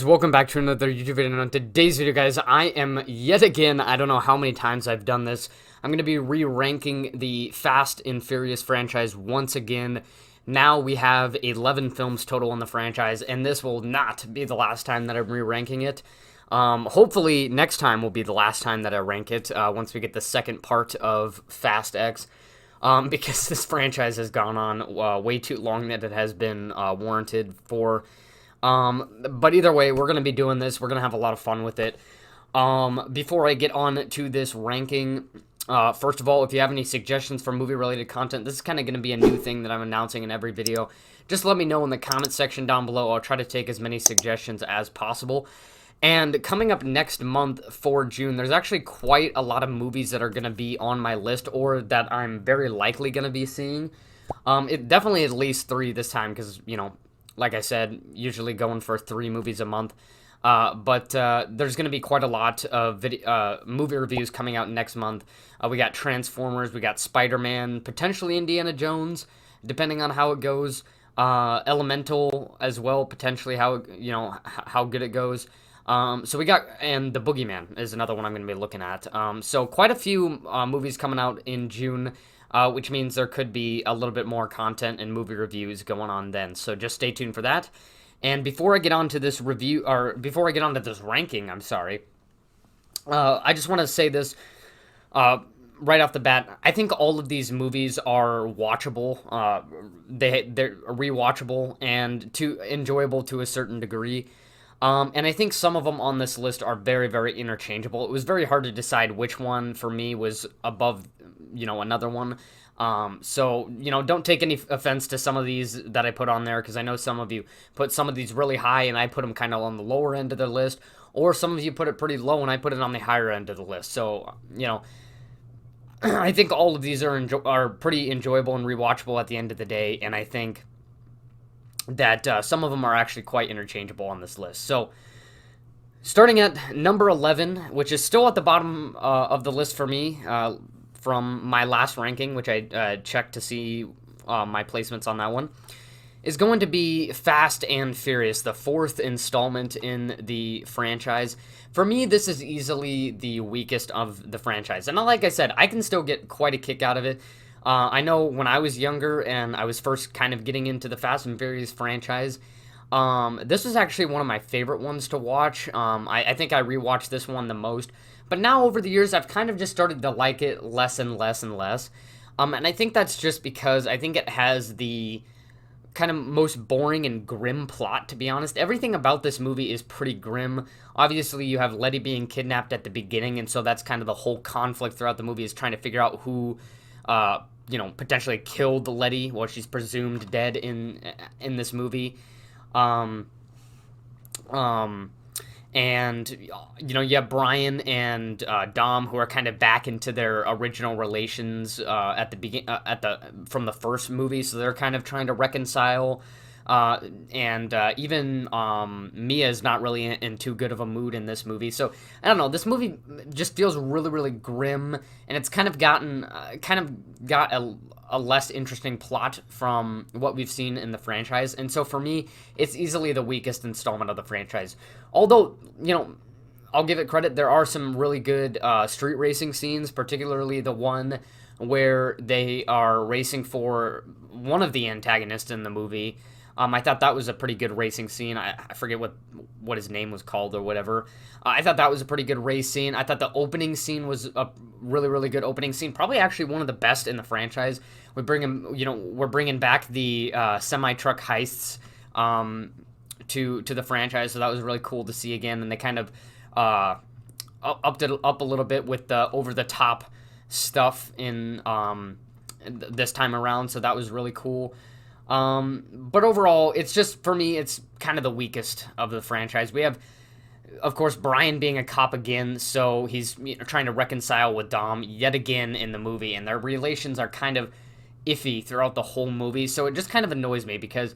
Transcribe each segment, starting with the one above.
Welcome back to another YouTube video. And on today's video, guys, I am yet again, I don't know how many times I've done this, I'm going to be re-ranking the Fast and Furious franchise once again. Now we have 11 films total in the franchise, and this will not be the last time that I'm re-ranking it. Hopefully next time will be the last time that I rank it, once we get the second part of Fast X. Because this franchise has gone on way too long that it has been warranted for. But either way, we're going to be doing this. We're going to have a lot of fun with it. Before I get on to this ranking, first of all, if you have any suggestions for movie-related content, this is kind of going to be a new thing that I'm announcing in every video. Just let me know in the comment section down below. I'll try to take as many suggestions as possible. And coming up next month for June, there's actually quite a lot of movies that are going to be on my list, or that I'm very likely going to be seeing. It definitely at least 3 this time, because, you know, like I said, usually going for 3 movies a month. But there's going to be quite a lot of movie reviews coming out next month. We got Transformers, we got Spider-Man, potentially Indiana Jones, depending on how it goes. Elemental as well, potentially how good it goes. So we got, and The Boogeyman is another one I'm going to be looking at. So quite a few movies coming out in June. Which means there could be a little bit more content and movie reviews going on then. So just stay tuned for that. And before I get on to this review, or before I get on to this ranking, I'm sorry, I just want to say this right off the bat. I think all of these movies are watchable. They're rewatchable and enjoyable to a certain degree. And I think some of them on this list are very, very interchangeable. It was very hard to decide which one for me was above, another one. So, don't take any offense to some of these that I put on there, because I know some of you put some of these really high and I put them kind of on the lower end of the list, or some of you put it pretty low and I put it on the higher end of the list. So, I think all of these are pretty enjoyable and rewatchable at the end of the day, and I think that some of them are actually quite interchangeable on this list. So, starting at number 11, which is still at the bottom of the list for me, from my last ranking, which I checked to see my placements on that one, is going to be Fast and Furious, the 4th installment in the franchise. For me, this is easily the weakest of the franchise. And like I said, I can still get quite a kick out of it. I know when I was younger and I was first kind of getting into the Fast and Furious franchise, this was actually one of my favorite ones to watch. I think I rewatched this one the most. But now over the years, I've kind of just started to like it less and less and less. And I think that's just because I think it has the kind of most boring and grim plot, to be honest. Everything about this movie is pretty grim. Obviously, you have Letty being kidnapped at the beginning, and so that's kind of the whole conflict throughout the movie, is trying to figure out who potentially killed Letty, while she's presumed dead in this movie. And you have Brian and Dom, who are kind of back into their original relations from the first movie, so they're kind of trying to reconcile. And even Mia's not really in too good of a mood in this movie. So I don't know. This movie just feels really, really grim, and it's kind of got a less interesting plot from what we've seen in the franchise. And so for me, it's easily the weakest installment of the franchise. Although, I'll give it credit. There are some really good street racing scenes, particularly the one where they are racing for one of the antagonists in the movie. I thought that was a pretty good racing scene. I forget what his name was called or whatever. I thought that was a pretty good race scene. I thought the opening scene was a really, really good opening scene. Probably actually one of the best in the franchise. We're bringing back the semi-truck heists to the franchise, so that was really cool to see again. And they kind of upped it up a little bit with the over-the-top stuff in this time around, so that was really cool. But overall, it's just, for me, it's kind of the weakest of the franchise. We have, of course, Brian being a cop again, so he's trying to reconcile with Dom yet again in the movie, and their relations are kind of iffy throughout the whole movie, so it just kind of annoys me, because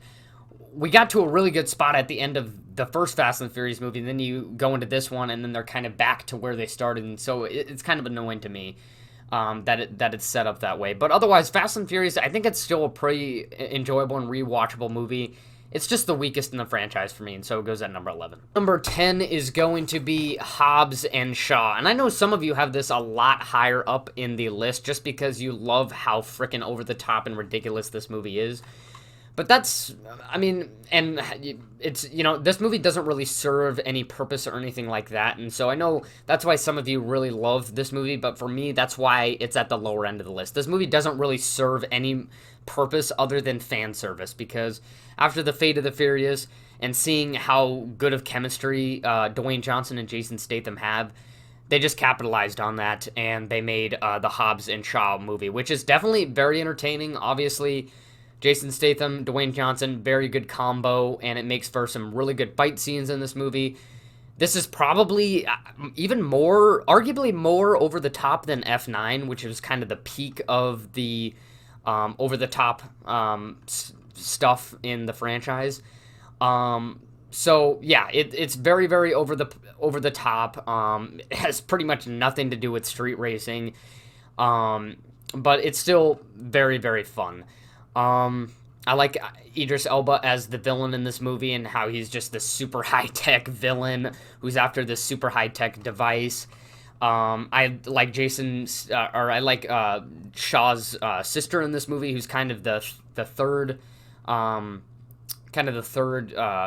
we got to a really good spot at the end of the first Fast and the Furious movie, and then you go into this one, and then they're kind of back to where they started, and so it's kind of annoying to me. That it's set up that way. But otherwise, Fast and Furious, I think it's still a pretty enjoyable and rewatchable movie. it's just the weakest in the franchise for me, and so it goes at number 11. Number 10 is going to be Hobbs and Shaw, and I know some of you have this a lot higher up in the list just because you love how freaking over the top and ridiculous this movie is. But that's, I mean, and it's, this movie doesn't really serve any purpose or anything like that. And so I know that's why some of you really love this movie, but for me, that's why it's at the lower end of the list. This movie doesn't really serve any purpose other than fan service, because after The Fate of the Furious and seeing how good of chemistry Dwayne Johnson and Jason Statham have, they just capitalized on that, and they made the Hobbs and Shaw movie, which is definitely very entertaining. Obviously, Jason Statham, Dwayne Johnson, very good combo, and it makes for some really good fight scenes in this movie. This is probably even more, arguably more over the top than F9, which is kind of the peak of the over the top stuff in the franchise. So yeah, it's very, very over the top. It has pretty much nothing to do with street racing, but it's still very, very fun. I like Idris Elba as the villain in this movie, and how he's just this super high-tech villain who's after this super high-tech device. I like Shaw's sister in this movie, who's kind of the third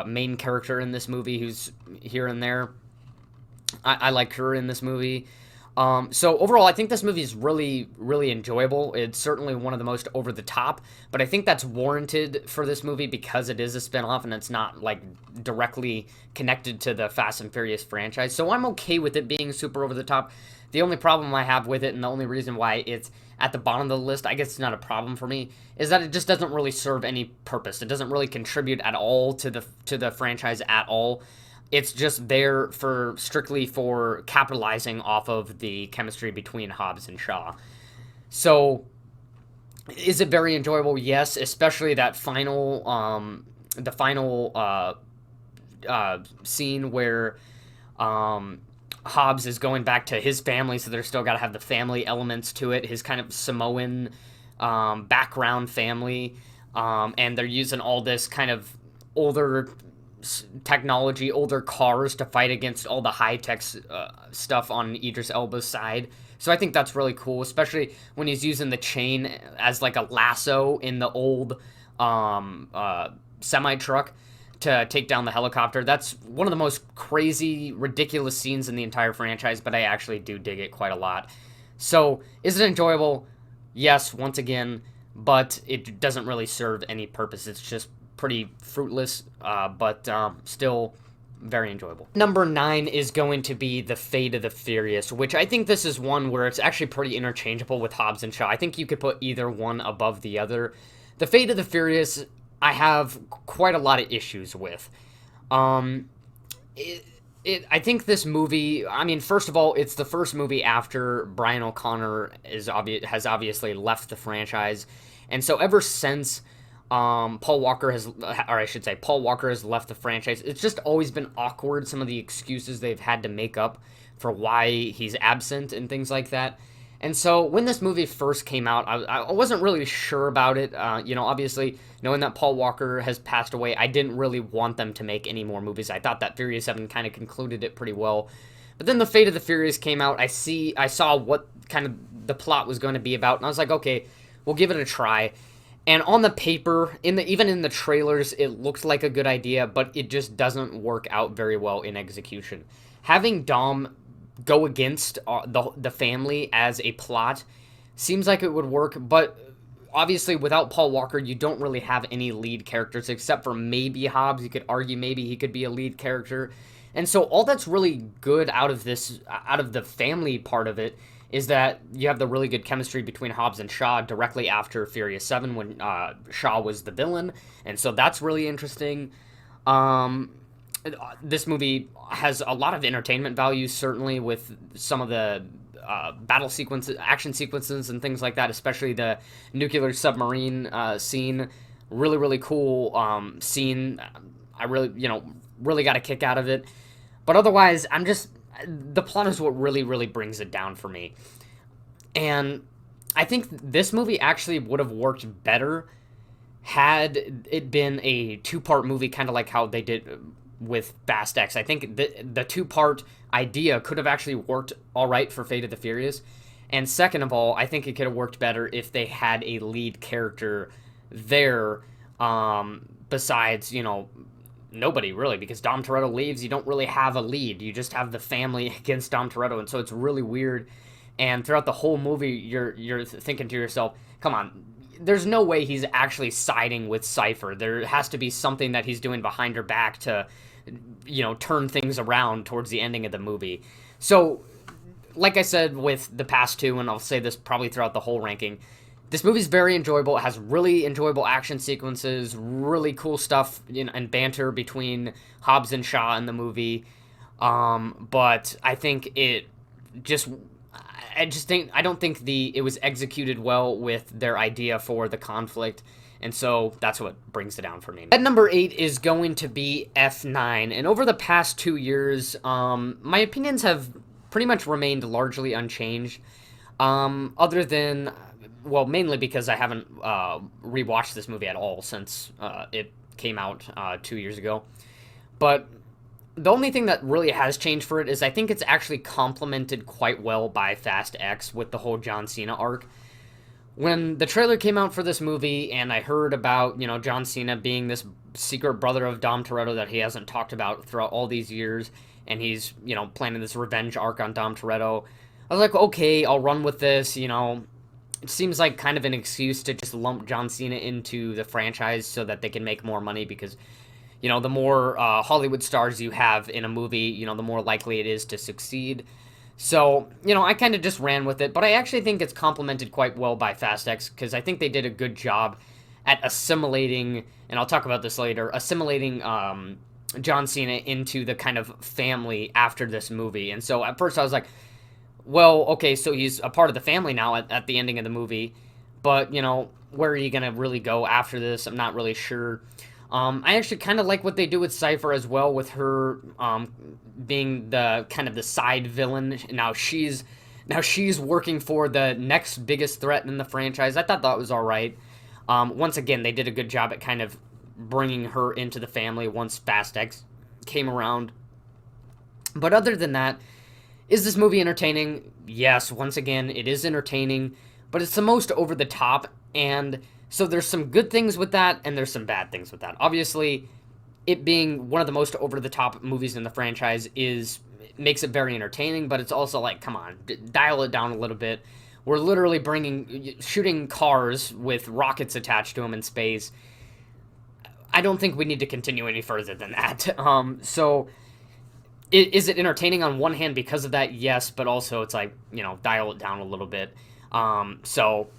main character in this movie, who's here and there. I like her in this movie. So overall, I think this movie is really, really enjoyable. It's certainly one of the most over the top, but I think that's warranted for this movie because it is a spinoff and it's not like directly connected to the Fast and Furious franchise. So I'm okay with it being super over the top. The only problem I have with it, and the only reason why it's at the bottom of the list, I guess it's not a problem for me, is that it just doesn't really serve any purpose. It doesn't really contribute at all to the franchise at all. It's just there for strictly for capitalizing off of the chemistry between Hobbs and Shaw. So, is it very enjoyable? Yes, especially that final, scene where, Hobbs is going back to his family, so they're still got to have the family elements to it. His kind of Samoan, background family, and they're using all this kind of older technology, older cars to fight against all the high-tech stuff on Idris Elba's side. So I think that's really cool, especially when he's using the chain as like a lasso in the old semi-truck to take down the helicopter. That's one of the most crazy, ridiculous scenes in the entire franchise, but I actually do dig it quite a lot. So, is it enjoyable? Yes, once again, but it doesn't really serve any purpose. It's just pretty fruitless, but still very enjoyable. Number 9 is going to be The Fate of the Furious, which I think this is one where it's actually pretty interchangeable with Hobbs and Shaw. I think you could put either one above the other. The Fate of the Furious, I have quite a lot of issues with. I think this movie, I mean, first of all, it's the first movie after Brian O'Connor has obviously left the franchise, and so ever since Paul Walker has left the franchise, it's just always been awkward, some of the excuses they've had to make up for why he's absent and things like that. And so when this movie first came out, I wasn't really sure about it. Obviously, knowing that Paul Walker has passed away, I didn't really want them to make any more movies. I thought that Furious 7 kind of concluded it pretty well. But then The Fate of the Furious came out. I saw what kind of the plot was going to be about, and I was like, okay, we'll give it a try. And on the paper, even in the trailers, it looked like a good idea, but it just doesn't work out very well in execution. Having Dom go against the family as a plot seems like it would work, but obviously without Paul Walker, you don't really have any lead characters except for maybe Hobbs. You could argue maybe he could be a lead character. And so all that's really good out of the family part of it, is that you have the really good chemistry between Hobbs and Shaw directly after Furious 7 when Shaw was the villain. And so that's really interesting. This movie has a lot of entertainment value, certainly with some of the battle sequences, action sequences, and things like that, especially the nuclear submarine scene. Really, really cool scene. I really got a kick out of it. But otherwise, the plot is what really, really brings it down for me. And I think this movie actually would have worked better had it been a two-part movie, kind of like how they did with Fast X. I think the two-part idea could have actually worked all right for Fate of the Furious. And second of all, I think it could have worked better if they had a lead character there, besides, nobody really, because Dom Toretto leaves. You don't really have a lead. You just have the family against Dom Toretto, and so it's really weird. And throughout the whole movie, you're thinking to yourself, come on, there's no way he's actually siding with Cypher. There has to be something that he's doing behind her back to, turn things around towards the ending of the movie. So, like I said with the past two, and I'll say this probably throughout the whole ranking, this movie's very enjoyable. It has really enjoyable action sequences, really cool stuff, and banter between Hobbs and Shaw in the movie. But I think it just... I don't think it was executed well with their idea for the conflict, and so that's what brings it down for me. At number 8 is going to be F9, and over the past 2 years, my opinions have pretty much remained largely unchanged, other than, well, mainly because I haven't rewatched this movie at all since it came out 2 years ago, but the only thing that really has changed for it is I think it's actually complemented quite well by Fast X with the whole John Cena arc. When the trailer came out for this movie and I heard about, John Cena being this secret brother of Dom Toretto that he hasn't talked about throughout all these years, and he's, planning this revenge arc on Dom Toretto, I was like, okay, I'll run with this, It seems like kind of an excuse to just lump John Cena into the franchise so that they can make more money because... the more Hollywood stars you have in a movie, the more likely it is to succeed. So, I kind of just ran with it, but I actually think it's complemented quite well by Fast X, because I think they did a good job at assimilating, and I'll talk about this later, assimilating John Cena into the kind of family after this movie. And so at first I was like, well, okay, so he's a part of the family now at the ending of the movie, but, where are you going to really go after this? I'm not really sure. I actually kind of like what they do with Cypher as well, with her being the kind of the side villain. Now she's working for the next biggest threat in the franchise. I thought that was all right. Once again, they did a good job at kind of bringing her into the family once Fast X came around. But other than that, is this movie entertaining? Yes, once again, it is entertaining, but it's the most over the top, and so there's some good things with that, and there's some bad things with that. Obviously, it being one of the most over-the-top movies in the franchise makes it very entertaining, but it's also like, come on, dial it down a little bit. We're literally shooting cars with rockets attached to them in space. I don't think we need to continue any further than that. So, is it entertaining on one hand because of that? Yes, but also it's like, dial it down a little bit. So...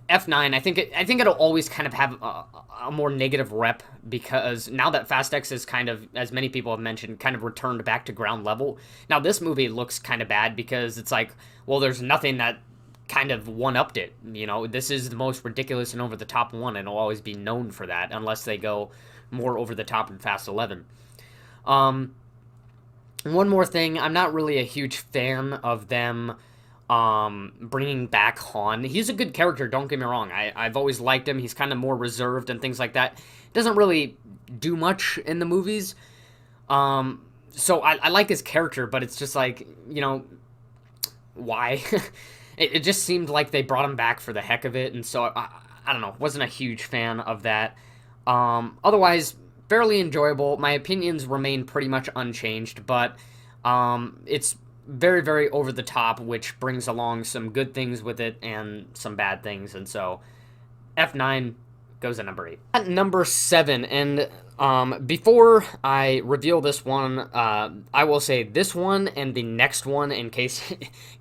F9, I think it'll always kind of have a more negative rep, because now that Fast X is kind of, as many people have mentioned, kind of returned back to ground level. Now this movie looks kind of bad because it's like, well, there's nothing that kind of one-upped it. This is the most ridiculous and over-the-top one, and it'll always be known for that unless they go more over-the-top in Fast 11. One more thing, I'm not really a huge fan of them bringing back Han. He's a good character, don't get me wrong. I've always liked him. He's kind of more reserved and things like that. Doesn't really do much in the movies. So I like his character, but it's just like, why? it just seemed like they brought him back for the heck of it, and so I don't know, wasn't a huge fan of that. Otherwise, fairly enjoyable. My opinions remain pretty much unchanged, but it's very, very over the top, which brings along some good things with it and some bad things, and so F9 goes at number 8. At number 7, and before I reveal this one, I will say this one and the next one, in case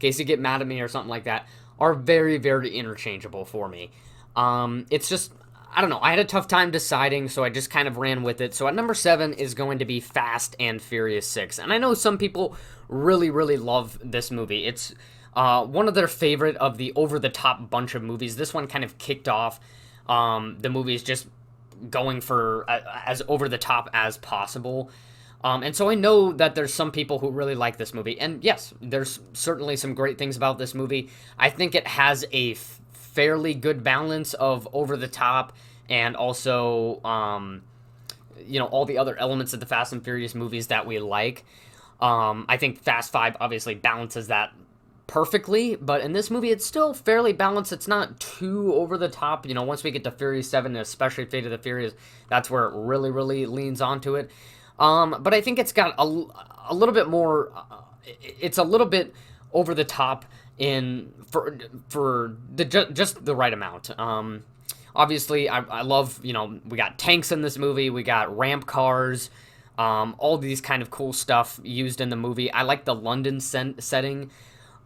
you get mad at me or something like that, are very, very interchangeable for me. It's just, I don't know, I had a tough time deciding, so I just kind of ran with it. So at number 7 is going to be Fast and Furious 6. And I know some people really, really love this movie. It's one of their favorite of the over-the-top bunch of movies. This one kind of kicked off the movies just going for as over-the-top as possible. And so I know that there's some people who really like this movie. And yes, there's certainly some great things about this movie. I think it has a fairly good balance of over the top and also, all the other elements of the Fast and Furious movies that we like. I think Fast 5 obviously balances that perfectly, but in this movie, it's still fairly balanced. It's not too over the top. Once we get to Furious 7, and especially Fate of the Furious, that's where it really, really leans onto it. But I think it's got a little bit more. It's a little bit over the top for just the right amount. Obviously, I love, we got tanks in this movie, we got ramp cars, all these kind of cool stuff used in the movie. I like the London setting.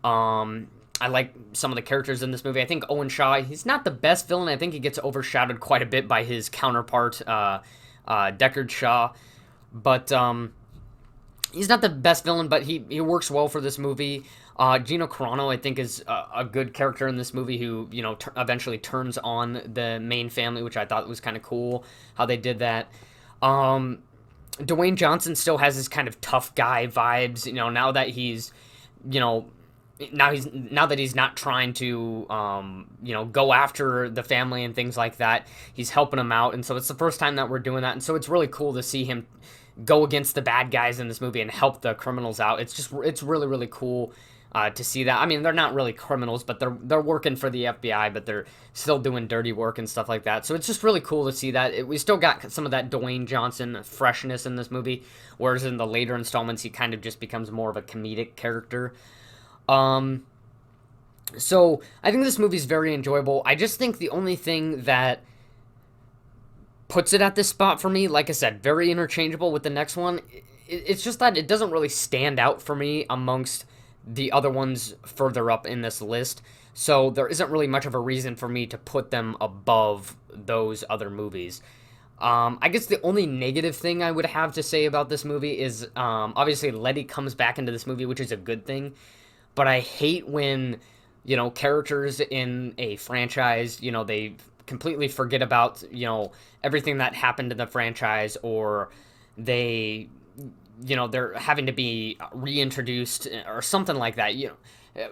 I like some of the characters in this movie. I think Owen Shaw, he's not the best villain. I think he gets overshadowed quite a bit by his counterpart, Deckard Shaw. But he's not the best villain, but he works well for this movie. Gina Carano, I think, is a good character in this movie who, eventually turns on the main family, which I thought was kind of cool how they did that. Dwayne Johnson still has his kind of tough guy vibes, now that he's, now that he's not trying to, go after the family and things like that. He's helping them out, and so it's the first time that we're doing that, and so it's really cool to see him go against the bad guys in this movie and help the criminals out. It's really, really cool to see that. I mean, they're not really criminals, but they're working for the FBI, but they're still doing dirty work and stuff like that. So it's just really cool to see that. We still got some of that Dwayne Johnson freshness in this movie, whereas in the later installments, he kind of just becomes more of a comedic character. So I think this movie is very enjoyable. I just think the only thing that puts it at this spot for me, like I said, very interchangeable with the next one, it's just that it doesn't really stand out for me amongst the other ones further up in this list. So there isn't really much of a reason for me to put them above those other movies. I guess the only negative thing I would have to say about this movie is, obviously Letty comes back into this movie, which is a good thing. But I hate when, characters in a franchise, they completely forget about, everything that happened in the franchise, or they, they're having to be reintroduced or something like that.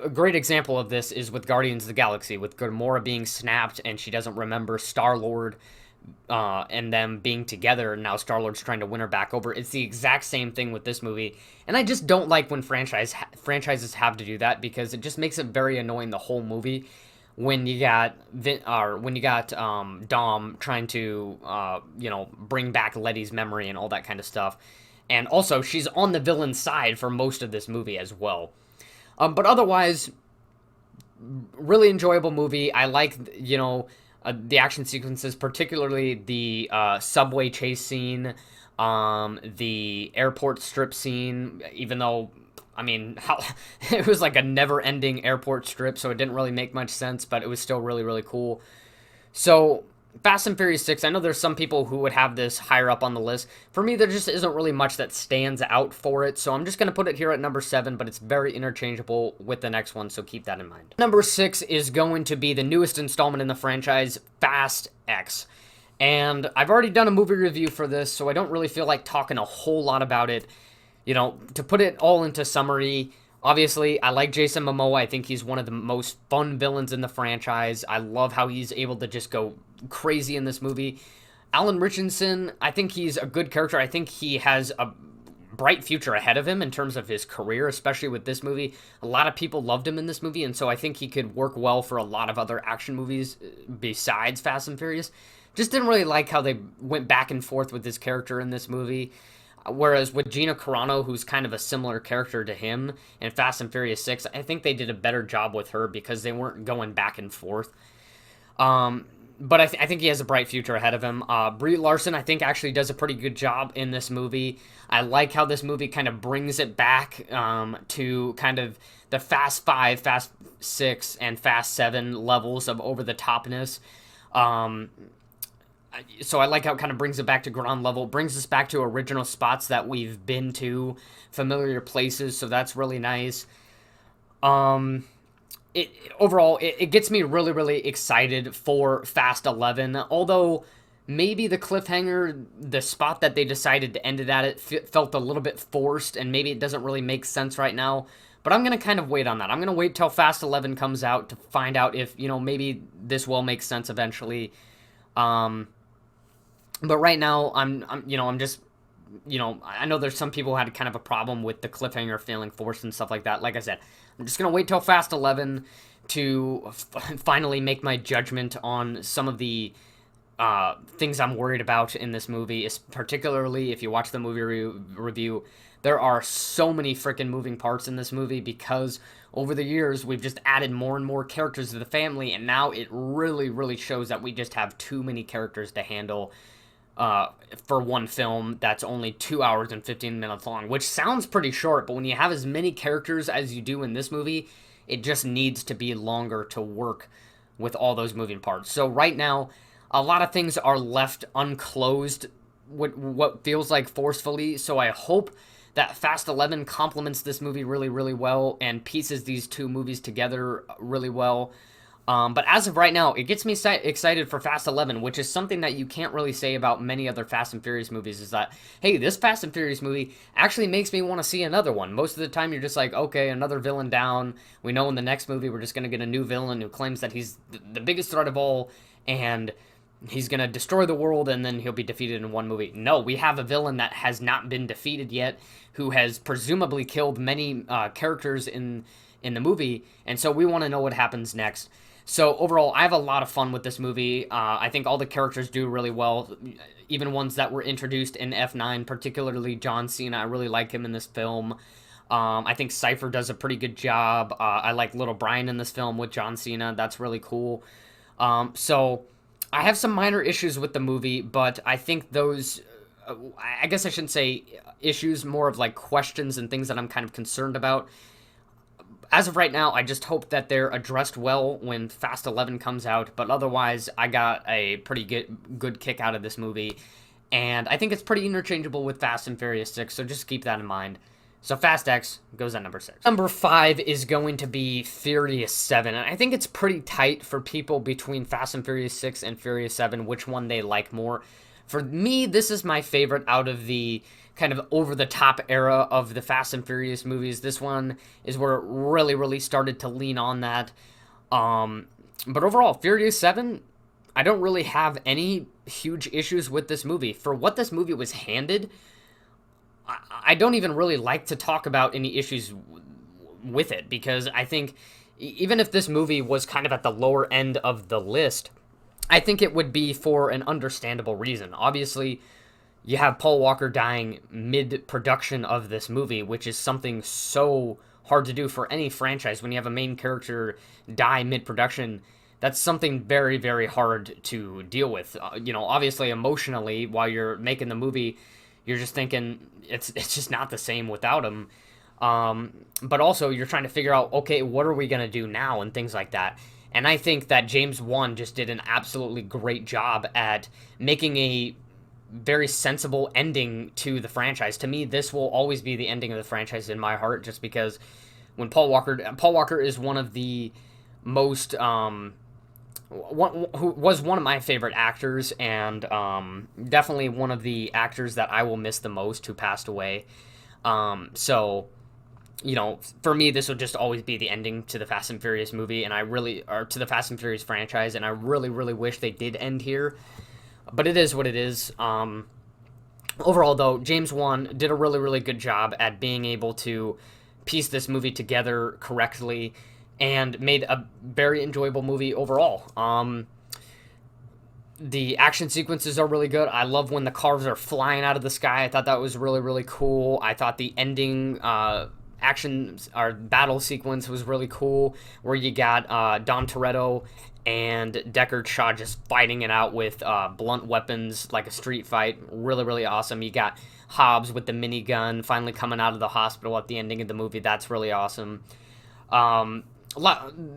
A great example of this is with Guardians of the Galaxy, with Gamora being snapped and she doesn't remember Star-Lord, and them being together, and now Star-Lord's trying to win her back over. It's the exact same thing with this movie, and I just don't like when franchises have to do that, because it just makes it very annoying the whole movie when you got Dom trying to bring back Letty's memory and all that kind of stuff. And also, she's on the villain's side for most of this movie as well. But otherwise, really enjoyable movie. I like, the action sequences, particularly the subway chase scene, the airport strip scene, even though, I mean, it was like a never-ending airport strip, so it didn't really make much sense, but it was still really, really cool. So, Fast and Furious 6, I know there's some people who would have this higher up on the list. For me, there just isn't really much that stands out for it, so I'm just going to put it here at number 7, but it's very interchangeable with the next one, so keep that in mind. Number 6 is going to be the newest installment in the franchise, Fast X. And I've already done a movie review for this, so I don't really feel like talking a whole lot about it. To put it all into summary, obviously, I like Jason Momoa. I think he's one of the most fun villains in the franchise. I love how he's able to just go crazy in this movie. Alan Richardson, I think he's a good character. I think he has a bright future ahead of him in terms of his career, especially with this movie. A lot of people loved him in this movie, and so I think he could work well for a lot of other action movies besides Fast and Furious. Just didn't really like how they went back and forth with his character in this movie. Whereas with Gina Carano, who's kind of a similar character to him in Fast and Furious 6, I think they did a better job with her because they weren't going back and forth. But I think he has a bright future ahead of him. Brie Larson, I think, actually does a pretty good job in this movie. I like how this movie kind of brings it back to kind of the Fast 5, Fast 6, and Fast 7 levels of over-the-topness. So I like how it kind of brings it back to ground level, brings us back to original spots that we've been to, familiar places, so that's really nice. Overall, it gets me really, really excited for Fast 11, although maybe the cliffhanger, the spot that they decided to end it at, it felt a little bit forced, and maybe it doesn't really make sense right now. But I'm going to kind of wait on that. I'm going to wait till Fast 11 comes out to find out if, maybe this will make sense eventually. But right now, I'm just, I know there's some people who had kind of a problem with the cliffhanger feeling forced and stuff like that. Like I said, I'm just gonna wait till Fast 11 to finally make my judgment on some of the things I'm worried about in this movie, is particularly if you watch the movie review. There are so many freaking moving parts in this movie because over the years we've just added more and more characters to the family, and now it really, really shows that we just have too many characters to handle for one film that's only 2 hours and 15 minutes long, which sounds pretty short, but when you have as many characters as you do in this movie, it just needs to be longer to work with all those moving parts. So right now, a lot of things are left unclosed, what feels like forcefully. So I hope that Fast 11 complements this movie really, really well and pieces these two movies together really well. But as of right now, it gets me excited for Fast 11, which is something that you can't really say about many other Fast and Furious movies, is that, hey, this Fast and Furious movie actually makes me want to see another one. Most of the time, you're just like, okay, another villain down. We know in the next movie we're just going to get a new villain who claims that he's the biggest threat of all, and he's going to destroy the world, and then he'll be defeated in one movie. No, we have a villain that has not been defeated yet, who has presumably killed many characters in the movie, and so we want to know what happens next. So overall, I have a lot of fun with this movie. I think all the characters do really well, even ones that were introduced in F9, particularly John Cena. I really like him in this film. I think Cypher does a pretty good job. I like Little Brian in this film with John Cena. That's really cool. So I have some minor issues with the movie, but I think those, I guess I shouldn't say issues, more of like questions and things that I'm kind of concerned about. As of right now, I just hope that they're addressed well when Fast 11 comes out, but otherwise, I got a pretty good kick out of this movie, and I think it's pretty interchangeable with Fast and Furious 6, so just keep that in mind. So Fast X goes at number 6. Number 5 is going to be Furious 7, and I think it's pretty tight for people between Fast and Furious 6 and Furious 7, which one they like more. For me, this is my favorite out of the kind of over-the-top era of the Fast and Furious movies. This one is where it really, really started to lean on that. But overall, Furious 7, I don't really have any huge issues with this movie. For what this movie was handed, I don't even really like to talk about any issues with it, because I think even if this movie was kind of at the lower end of the list, I think it would be for an understandable reason. Obviously, you have Paul Walker dying mid-production of this movie, which is something so hard to do for any franchise. When you have a main character die mid-production, that's something very, very hard to deal with. Obviously, emotionally, while you're making the movie, you're just thinking it's just not the same without him. But also, you're trying to figure out, okay, what are we going to do now, and things like that. And I think that James Wan just did an absolutely great job at making a very sensible ending to the franchise. To me, this will always be the ending of the franchise in my heart, just because when Paul Walker is one of the most who was one of my favorite actors, and definitely one of the actors that I will miss the most, who passed away. So for me, this will just always be the ending to the Fast and Furious movie, or to the Fast and Furious franchise, and I really, really wish they did end here. But it is what it is. Overall, though, James Wan did a really, really good job at being able to piece this movie together correctly and made a very enjoyable movie overall. The action sequences are really good. I love when the cars are flying out of the sky. I thought that was really, really cool. I thought the ending action or battle sequence was really cool, where you got Dom Toretto and Deckard Shaw just fighting it out with blunt weapons like a street fight. Really, really awesome. You got Hobbs with the minigun finally coming out of the hospital at the ending of the movie. That's really awesome.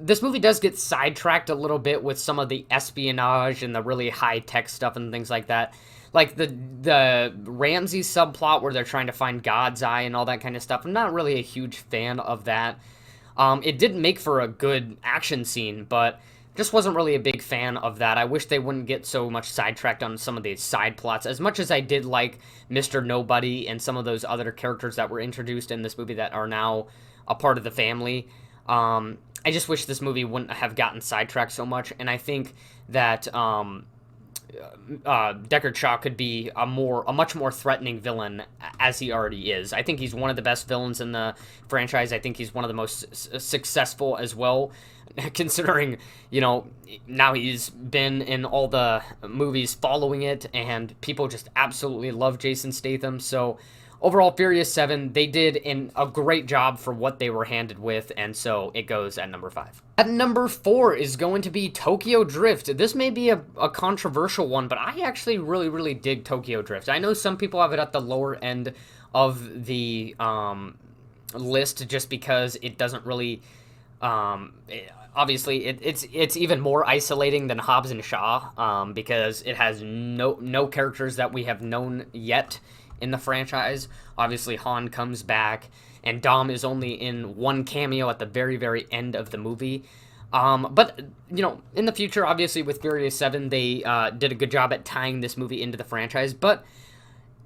This movie does get sidetracked a little bit with some of the espionage and the really high-tech stuff and things like that. Like the Ramsey subplot where they're trying to find God's Eye and all that kind of stuff. I'm not really a huge fan of that. It did make for a good action scene, but just wasn't really a big fan of that. I wish they wouldn't get so much sidetracked on some of these side plots. As much as I did like Mr. Nobody and some of those other characters that were introduced in this movie that are now a part of the family, I just wish this movie wouldn't have gotten sidetracked so much. And I think that Deckard Shaw could be a much more threatening villain as he already is. I think he's one of the best villains in the franchise. I think he's one of the most successful as well, considering, now he's been in all the movies following it, and people just absolutely love Jason Statham. So overall, Furious 7, they did a great job for what they were handed with, and so it goes at number 5. At number 4 is going to be Tokyo Drift. This may be a controversial one, but I actually really, really dig Tokyo Drift. I know some people have it at the lower end of the list just because it doesn't really... obviously, it's even more isolating than Hobbs and Shaw because it has no characters that we have known yet in the franchise. Obviously, Han comes back, and Dom is only in one cameo at the very, very end of the movie. But, in the future, obviously, with Furious 7, they did a good job at tying this movie into the franchise. But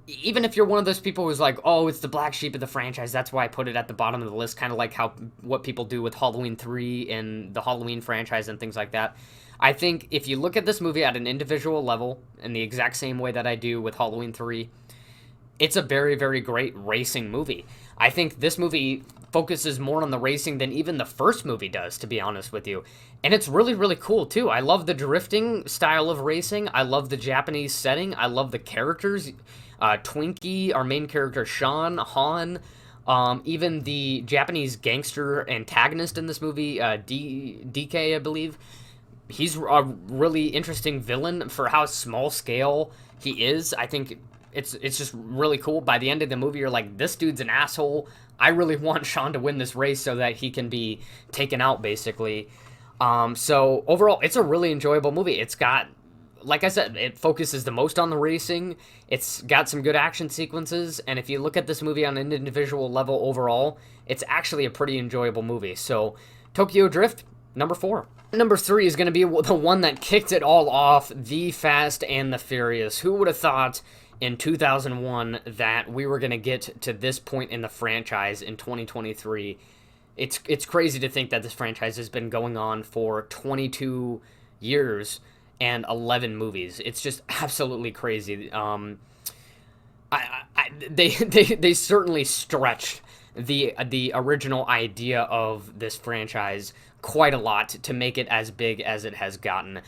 even if you're one of those people who's like, oh, it's the black sheep of the franchise, that's why I put it at the bottom of the list, kind of like what people do with Halloween 3 and the Halloween franchise and things like that. I think if you look at this movie at an individual level, in the exact same way that I do with Halloween 3, it's a very, very great racing movie. I think this movie focuses more on the racing than even the first movie does, to be honest with you. And it's really, really cool, too. I love the drifting style of racing. I love the Japanese setting. I love the characters. Twinkie, our main character, Sean, Han, even the Japanese gangster antagonist in this movie, DK, I believe. He's a really interesting villain for how small scale he is. I think it's just really cool. By the end of the movie, you're like, this dude's an asshole. I really want Sean to win this race so that he can be taken out, basically. So overall, it's a really enjoyable movie. It's got, like I said, it focuses the most on the racing. It's got some good action sequences, and if you look at this movie on an individual level overall, it's actually a pretty enjoyable movie. So Tokyo Drift, number 4. Number 3 is going to be the one that kicked it all off, The Fast and the Furious. Who would have thought in 2001 that we were going to get to this point in the franchise in 2023? It's crazy to think that this franchise has been going on for 22 years and 11 movies. It's just absolutely crazy. They certainly stretched the original idea of this franchise quite a lot to make it as big as it has gotten.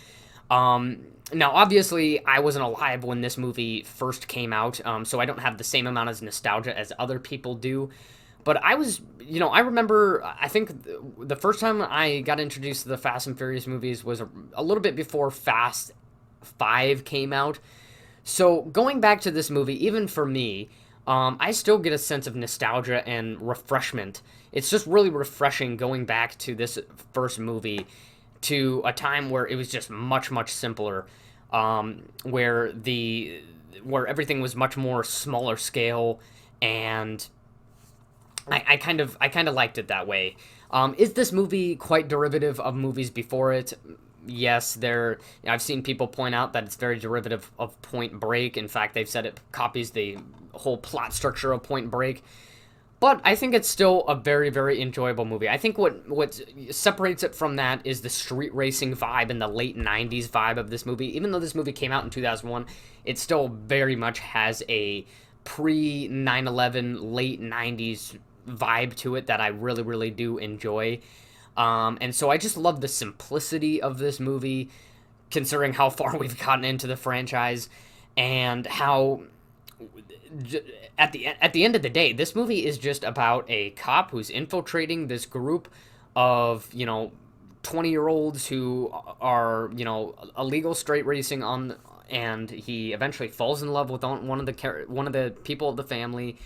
Now, obviously, I wasn't alive when this movie first came out, so I don't have the same amount of nostalgia as other people do. But I was, I remember, I think the first time I got introduced to the Fast and Furious movies was a little bit before Fast 5 came out. So going back to this movie, even for me, I still get a sense of nostalgia and refreshment. It's just really refreshing going back to this first movie to a time where it was just much, much simpler, where everything was much more smaller scale, and I kind of liked it that way. Is this movie quite derivative of movies before it? Yes, I've seen people point out that it's very derivative of Point Break. In fact, they've said it copies the whole plot structure of Point Break. But I think it's still a very, very enjoyable movie. I think what separates it from that is the street racing vibe and the late 90s vibe of this movie. Even though this movie came out in 2001, it still very much has a pre-9/11 late 90s vibe to it that I really, really do enjoy. And so I just love the simplicity of this movie, considering how far we've gotten into the franchise, and how at the end of the day, this movie is just about a cop who's infiltrating this group of 20-year-olds who are illegal straight racing on, and he eventually falls in love with one of the people of the family,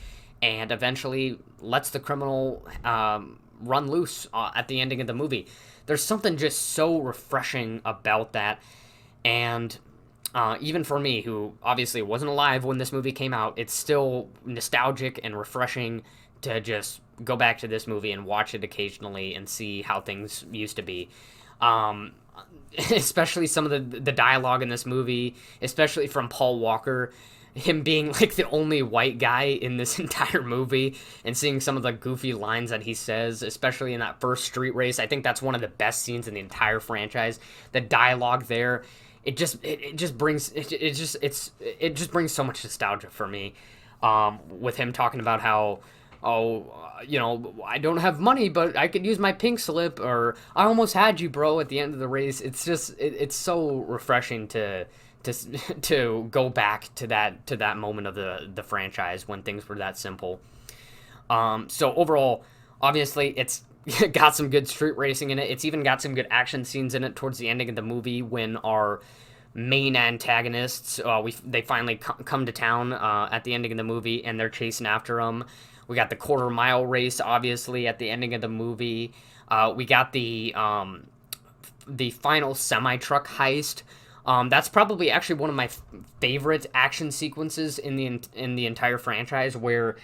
and eventually lets the criminal run loose at the ending of the movie. There's something just so refreshing about that, and even for me, who obviously wasn't alive when this movie came out, it's still nostalgic and refreshing to just go back to this movie and watch it occasionally and see how things used to be. Especially some of the dialogue in this movie, especially from Paul Walker, him being like the only white guy in this entire movie, and seeing some of the goofy lines that he says, especially in that first street race. I think that's one of the best scenes in the entire franchise. The dialogue there it just brings it just brings so much nostalgia for me. With him talking about how, I don't have money, but I could use my pink slip, or I almost had you, bro, at the end of the race. It's just it's so refreshing to to go back to that moment of the franchise when things were that simple. So overall, obviously, it's got some good street racing in it. It's even got some good action scenes in it towards the ending of the movie when our main antagonists, they finally come to town at the ending of the movie, and they're chasing after them. We got the quarter-mile race, obviously, at the ending of the movie. We got the final semi-truck heist. That's probably actually one of my favorite action sequences in the entire franchise, where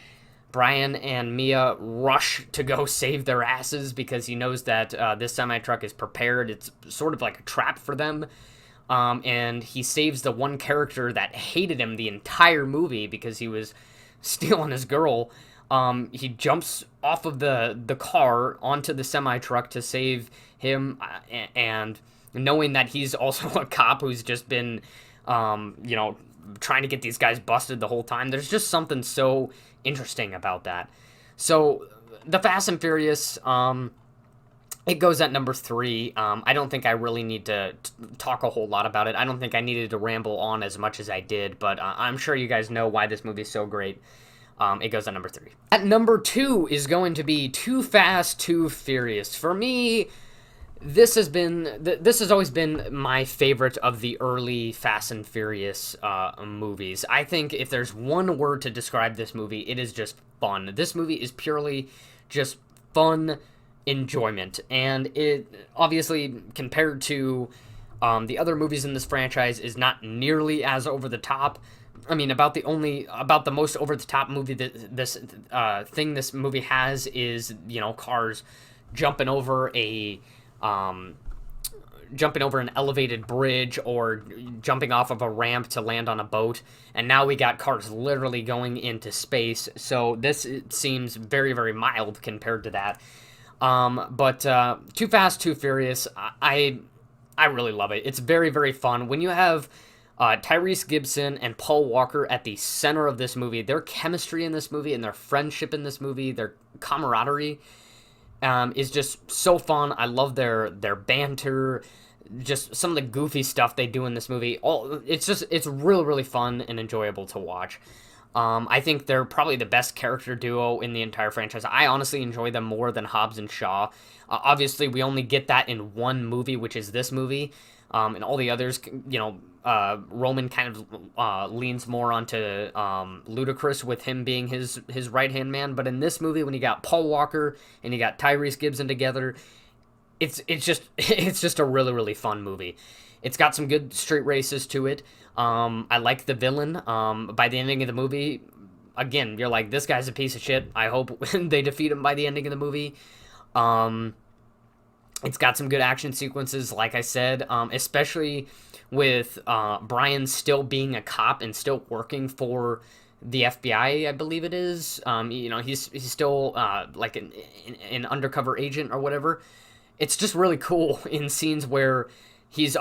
Brian and Mia rush to go save their asses because he knows that this semi-truck is prepared. It's sort of like a trap for them. And he saves the one character that hated him the entire movie because he was stealing his girl. He jumps off of the car onto the semi-truck to save him, and knowing that he's also a cop who's just been, trying to get these guys busted the whole time. There's just something so interesting about that. So, the Fast and Furious, it goes at number 3. I don't think I really need to talk a whole lot about it. I don't think I needed to ramble on as much as I did, but I'm sure you guys know why this movie is so great. It goes at number 3. At number 2 is going to be Too Fast, Too Furious. For me, this has always been my favorite of the early Fast and Furious movies. I think if there's one word to describe this movie, it is just fun. This movie is purely just fun enjoyment, and it obviously, compared to the other movies in this franchise, is not nearly as over the top. I mean, about the most over the top movie that this movie has is, cars jumping over an elevated bridge, or jumping off of a ramp to land on a boat, and now we got cars literally going into space. So this seems very, very mild compared to that. But Too Fast, Too Furious, I really love it. It's very, very fun. When you have Tyrese Gibson and Paul Walker at the center of this movie, their chemistry in this movie and their friendship in this movie, their camaraderie, is just so fun. I love their banter, just some of the goofy stuff they do in this movie. It's really, really fun and enjoyable to watch. I think they're probably the best character duo in the entire franchise. I honestly enjoy them more than Hobbs and Shaw. Obviously, we only get that in one movie, which is this movie. And all the others, Roman kind of leans more onto Ludacris, with him being his right-hand man. But in this movie, when you got Paul Walker and you got Tyrese Gibson together, it's just a really, really fun movie. It's got some good street races to it. I like the villain. By the ending of the movie, again, you're like, this guy's a piece of shit. I hope they defeat him by the ending of the movie. It's got some good action sequences, like I said, especially with Brian still being a cop and still working for the FBI, I believe it is. He's still like an undercover agent or whatever. It's just really cool in scenes where he's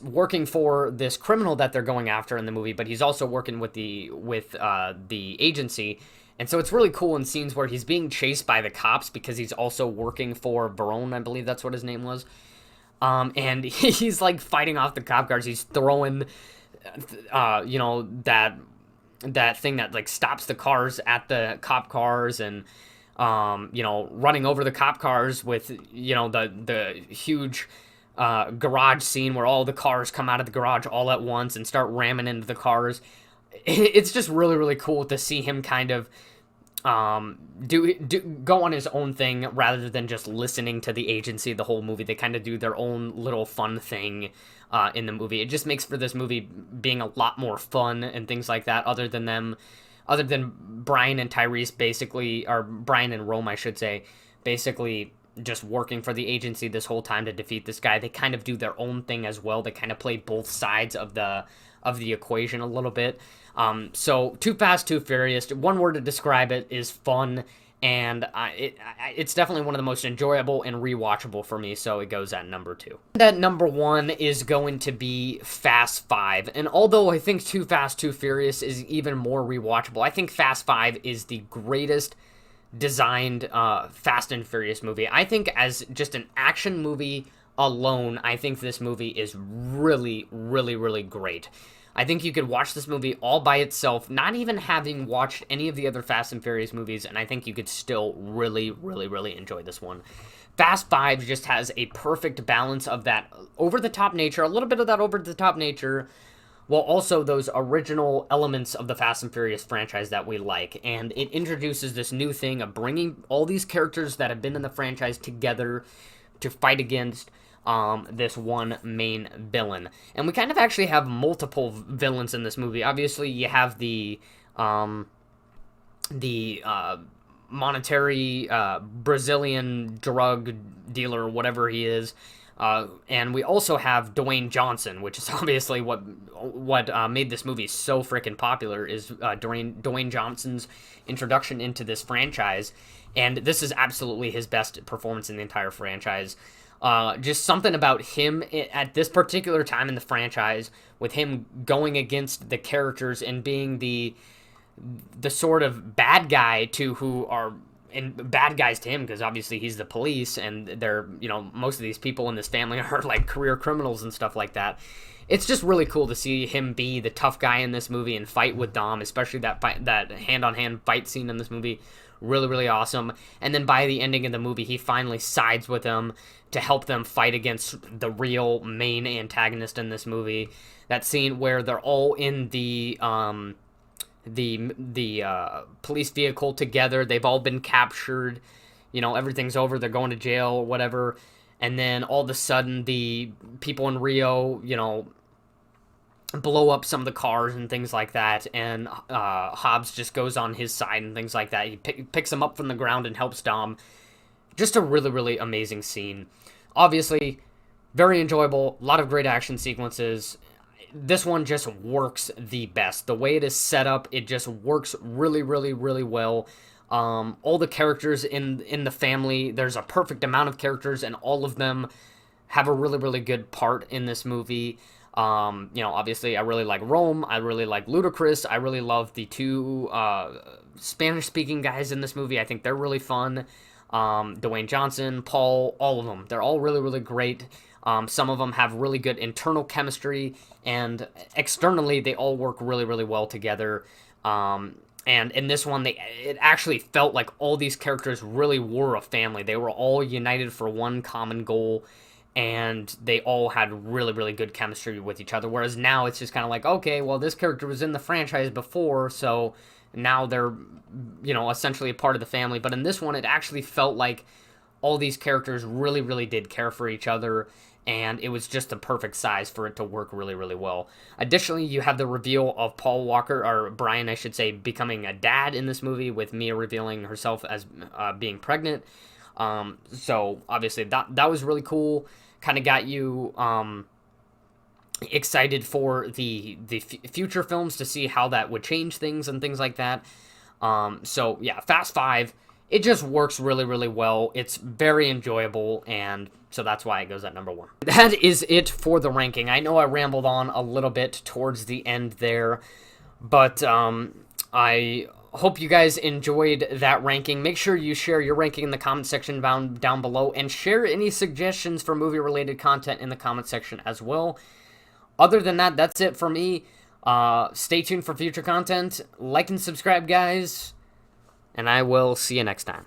working for this criminal that they're going after in the movie, but he's also working with the agency. And so it's really cool in scenes where he's being chased by the cops because he's also working for Barone, I believe that's what his name was. And he's like fighting off the cop cars. He's throwing, that thing that like stops the cars at the cop cars, and running over the cop cars with the huge garage scene where all the cars come out of the garage all at once and start ramming into the cars. It's just really, really cool to see him kind of go on his own thing rather than just listening to the agency the whole movie. They kind of do their own little fun thing in the movie. It just makes for this movie being a lot more fun and things like that, other than Brian and Tyrese basically, or Brian and Rome, I should say, basically just working for the agency this whole time to defeat this guy. They kind of do their own thing as well. They kind of play both sides of the of the equation a little bit. So Too Fast, Too Furious, one word to describe it is fun, and it's definitely one of the most enjoyable and rewatchable for me, so it goes at number 2. At number 1 is going to be Fast 5, and although I think Too Fast, Too Furious is even more rewatchable, I think Fast 5 is the greatest designed Fast and Furious movie. I think as just an action movie alone, I think this movie is really, really, really great. I think you could watch this movie all by itself, not even having watched any of the other Fast and Furious movies, and I think you could still really, really, really enjoy this one. Fast 5 just has a perfect balance of that over-the-top nature, a little bit of that over-the-top nature, while also those original elements of the Fast and Furious franchise that we like. And it introduces this new thing of bringing all these characters that have been in the franchise together to fight against this one main villain. And we kind of actually have multiple villains in this movie. Obviously, you have the monetary Brazilian drug dealer, whatever he is. And we also have Dwayne Johnson, which is obviously what made this movie so freaking popular, is Dwayne Johnson's introduction into this franchise. And this is absolutely his best performance in the entire franchise. Just something about him at this particular time in the franchise, with him going against the characters and being the sort of bad guy to who are, and bad guys to him, because obviously he's the police, and they're, most of these people in this family are like career criminals and stuff like that. It's just really cool to see him be the tough guy in this movie and fight with Dom, especially that hand-on-hand fight scene in this movie. Really, really awesome. And then by the ending of the movie, he finally sides with them to help them fight against the real main antagonist in this movie. That scene where they're all in the police vehicle together. They've all been captured. Everything's over. They're going to jail or whatever. And then all of a sudden, the people in Rio, blow up some of the cars and things like that. And Hobbs just goes on his side and things like that. He picks him up from the ground and helps Dom. Just a really, really amazing scene. Obviously, very enjoyable. A lot of great action sequences. This one just works the best. The way it is set up, it just works really, really, really well. All the characters in the family, there's a perfect amount of characters, and all of them have a really, really good part in this movie. Obviously, I really like Rome. I really like Ludacris. I really love the two Spanish-speaking guys in this movie. I think they're really fun. Dwayne Johnson, Paul, all of them. They're all really, really great. Some of them have really good internal chemistry, and externally, they all work really, really well together. And in this one, it actually felt like all these characters really were a family. They were all united for one common goal, and they all had really, really good chemistry with each other. Whereas now, it's just kind of like, okay, well, this character was in the franchise before, so now they're, essentially a part of the family. But in this one, it actually felt like all these characters really, really did care for each other, and it was just the perfect size for it to work really, really well. Additionally, you have the reveal of Paul Walker, or Brian, I should say, becoming a dad in this movie, with Mia revealing herself as being pregnant. So, obviously, that was really cool. Kind of got you excited for the future films to see how that would change things and things like that. So, yeah, Fast 5, it just works really, really well. It's very enjoyable, and so that's why it goes at number 1. That is it for the ranking. I know I rambled on a little bit towards the end there, but I hope you guys enjoyed that ranking. Make sure you share your ranking in the comment section down below, and share any suggestions for movie-related content in the comment section as well. Other than that, that's it for me. Stay tuned for future content. Like and subscribe, guys, and I will see you next time.